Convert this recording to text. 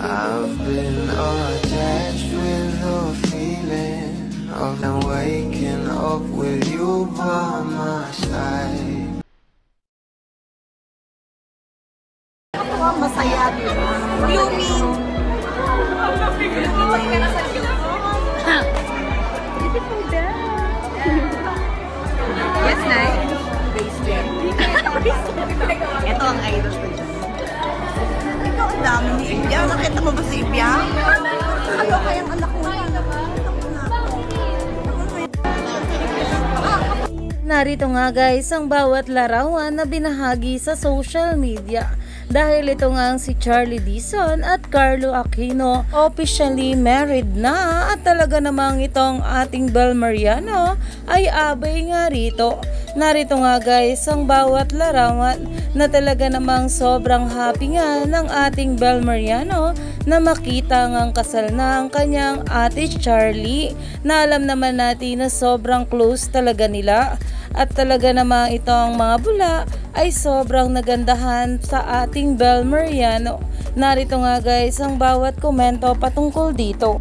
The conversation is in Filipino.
I've been attached with the feeling of them waking up with you by my side. Masaya, di ba? You mean? Beautiful dad. Yes, Nay? Ito ang idol ko dyan. Ikaw, ang dami ni Ibya. Nakita mo ba si Ibya? Ano kayang anak mo? Narito nga guys ang bawat larawan na binahagi sa social media. Dahil ito nga si Charlie Dizon at Carlo Aquino officially married na at talaga namang itong ating Bel Mariano ay abay nga rito. Narito nga guys ang bawat larawan na talaga namang sobrang happy nga ng ating Bel Mariano na makita ngang kasal na ang kanyang ate Charlie, na alam naman natin na sobrang close talaga nila. At talaga namang itong mga bula ay sobrang nagandahan sa ating Bel Mariano. Narito nga guys ang bawat komento patungkol dito.